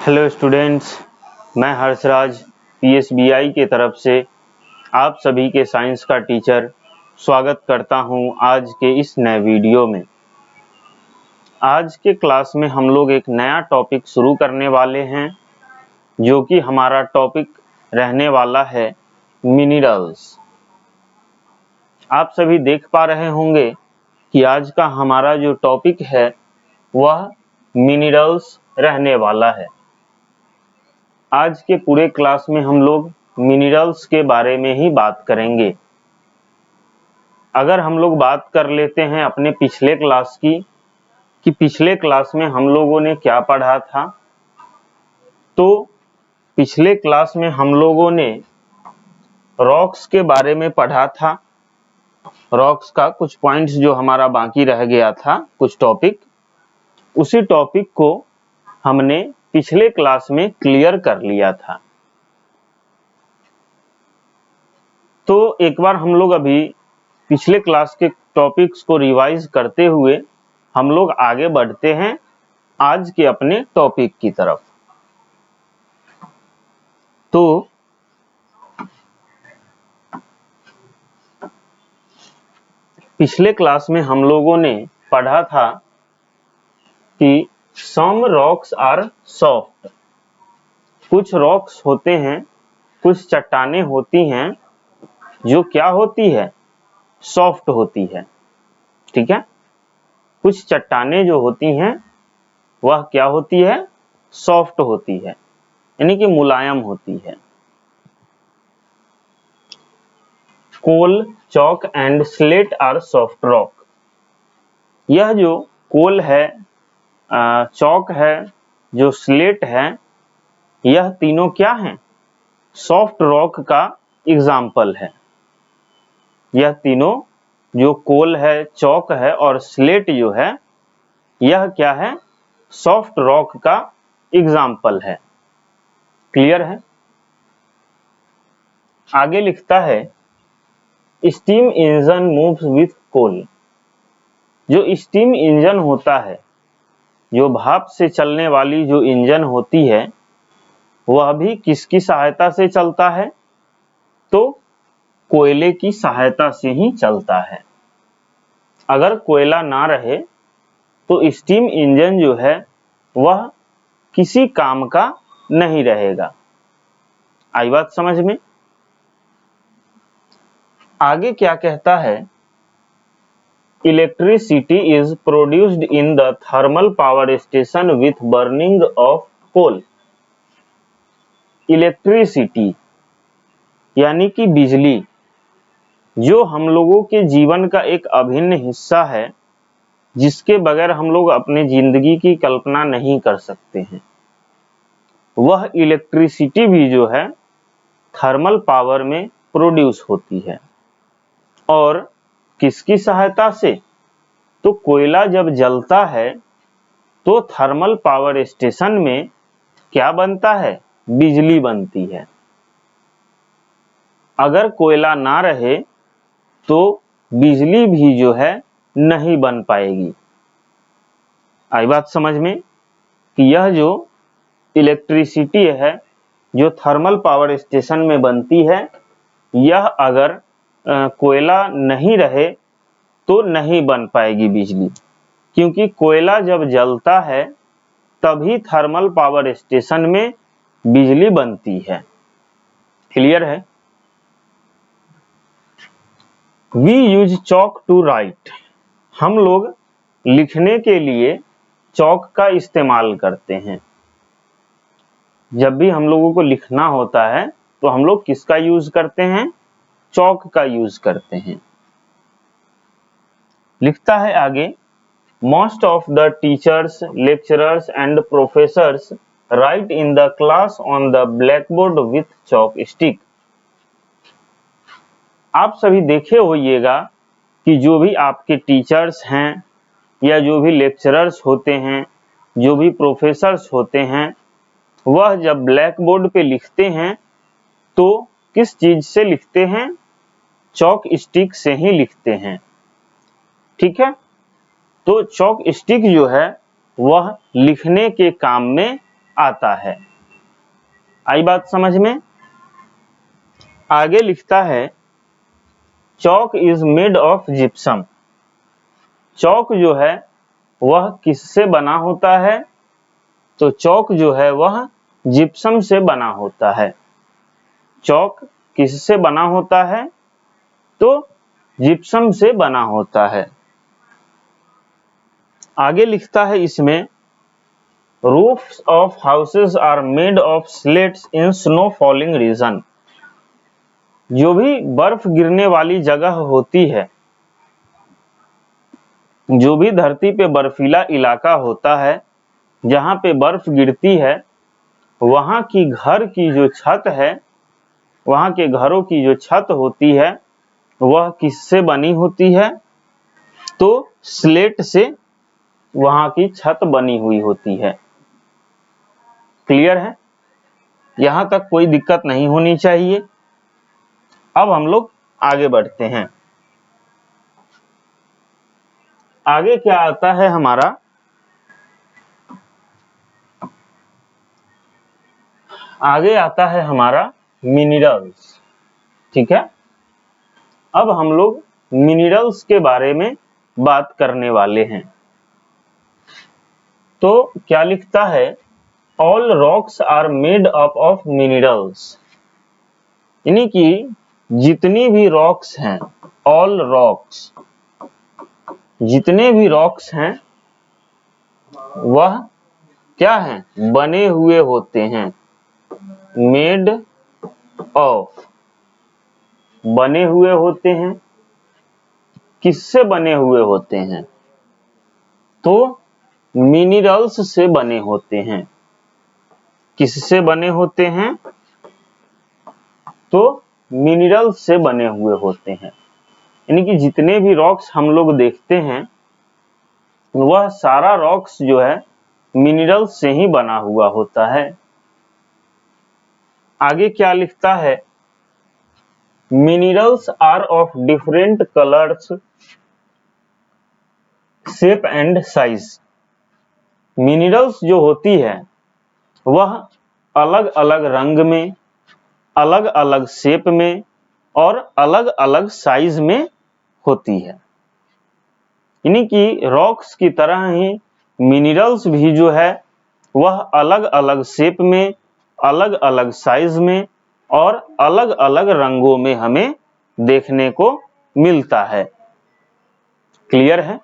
Hello students, मैं हर्षराज पीएसबीआई के तरफ से आप सभी के साइंस का टीचर स्वागत करता हूं आज के इस नए वीडियो में। आज के क्लास में हम लोग एक नया टॉपिक शुरू करने वाले हैं, जो कि हमारा टॉपिक रहने वाला है मिनरल्स। आप सभी देख पा रहे होंगे कि आज का हमारा जो टॉपिक है वह मिनरल्स रहने वाला है। आज के पूरे क्लास में हम लोग मिनरल्स के बारे में ही बात करेंगे। अगर हम लोग बात कर लेते हैं अपने पिछले क्लास की कि पिछले क्लास में हम लोगों ने क्या पढ़ा था, तो पिछले क्लास में हम लोगों ने रॉक्स के बारे में पढ़ा था। रॉक्स का कुछ पॉइंट्स जो हमारा बाकी रह गया था, कुछ टॉपिक, उसी टॉपिक को हमने पिछले क्लास में क्लियर कर लिया था। तो एक बार हम लोग अभी पिछले क्लास के टॉपिक्स को रिवाइज करते हुए हम लोग आगे बढ़ते हैं आज के अपने टॉपिक की तरफ। तो पिछले क्लास में हम लोगों ने पढ़ा था कि सम रॉक्स आर सॉफ्ट। कुछ रॉक्स होते हैं, कुछ चट्टानें होती हैं जो क्या होती है, सॉफ्ट होती है। ठीक है, कुछ चट्टानें जो होती हैं वह क्या होती है, सॉफ्ट होती है, यानी कि मुलायम होती है। Coal, chalk and slate are soft rock. यह जो कोल है, चॉक है, जो स्लेट है, यह तीनों क्या हैं, सॉफ्ट रॉक का एग्जाम्पल है। यह तीनों जो कोल है, चॉक है और स्लेट जो है, यह क्या है, सॉफ्ट रॉक का एग्जाम्पल है। क्लियर है। आगे लिखता है स्टीम इंजन मूव्स विथ कोल। जो स्टीम इंजन होता है, जो भाप से चलने वाली जो इंजन होती है, वह भी किसकी सहायता से चलता है, तो कोयले की सहायता से ही चलता है। अगर कोयला ना रहे तो स्टीम इंजन जो है वह किसी काम का नहीं रहेगा। आई बात समझ में। आगे क्या कहता है, electricity is produced in the thermal power station with burning of coal. Electricity यानी कि बिजली, जो हम लोगों के जीवन का एक अभिन्न हिस्सा है, जिसके बगैर हम लोग अपने जिंदगी की कल्पना नहीं कर सकते हैं, वह इलेक्ट्रिसिटी भी जो है थर्मल पावर में प्रोड्यूस होती है। और किसकी सहायता से, तो कोयला जब जलता है तो थर्मल पावर स्टेशन में क्या बनता है, बिजली बनती है। अगर कोयला ना रहे तो बिजली भी जो है नहीं बन पाएगी। आई बात समझ में कि यह जो इलेक्ट्रिसिटी है जो थर्मल पावर स्टेशन में बनती है, यह अगर कोयला नहीं रहे तो नहीं बन पाएगी बिजली, क्योंकि कोयला जब जलता है तभी थर्मल पावर स्टेशन में बिजली बनती है। क्लियर है। We use chalk to write. हम लोग लिखने के लिए चॉक का इस्तेमाल करते हैं। जब भी हम लोगों को लिखना होता है तो हम लोग किसका यूज करते हैं, चॉक का यूज करते हैं। लिखता है आगे, most of the teachers, lecturers and professors right in the class on the blackboard with chalk stick. आप सभी देखे होइएगा कि जो भी आपके टीचर्स हैं या जो भी लेक्चरर्स होते हैं, जो भी प्रोफेसर्स होते हैं, वह जब ब्लैक बोर्ड पे लिखते हैं तो किस चीज से लिखते हैं, चॉक स्टिक से ही लिखते हैं। ठीक है, तो चॉक स्टिक जो है वह लिखने के काम में आता है। आई बात समझ में? आगे लिखता है चौक इज मेड ऑफ जिप्सम। चौक जो है वह किससे बना होता है? तो चौक जो है वह जिप्सम से बना होता है। चौक किससे बना होता है? तो जिप्सम से बना होता है। आगे लिखता है इसमें roofs of houses are made of slates in snow falling region। जो भी बर्फ गिरने वाली जगह होती है, जो भी धरती पे बर्फीला इलाका होता है, जहाँ पे बर्फ गिरती है, वहाँ की घर की जो छत है, वहाँ के घरों की जो छत होती है वह किससे बनी होती है? तो स्लेट से वहाँ की छत बनी हुई होती है। क्लियर है? यहाँ तक कोई दिक्कत नहीं होनी चाहिए। अब हम लोग आगे बढ़ते हैं। आगे क्या आता है हमारा? आगे आता है हमारा मिनरल्स। ठीक है, अब हम लोग मिनरल्स के बारे में बात करने वाले हैं। तो क्या लिखता है? All rocks are made up of minerals. यानी कि जितनी भी रॉक्स हैं, ऑल रॉक्स, जितने भी रॉक्स हैं वह क्या हैं? बने हुए होते हैं। मेड ऑफ, बने हुए होते हैं। किससे बने हुए होते हैं? तो मिनरल्स से बने होते हैं। किससे बने होते हैं? तो मिनरल्स से बने हुए होते हैं। यानी कि जितने भी रॉक्स हम लोग देखते हैं वह सारा रॉक्स जो है मिनरल्स से ही बना हुआ होता है। आगे क्या लिखता है? Minerals are of different colours, shape and size. Minerals जो होती है वह अलग अलग रंग में, अलग अलग शेप में और अलग अलग साइज में होती है। यानी कि रॉक्स की तरह ही मिनरल्स भी जो है वह अलग अलग शेप में, अलग अलग साइज में और अलग अलग रंगों में हमें देखने को मिलता है। क्लियर है?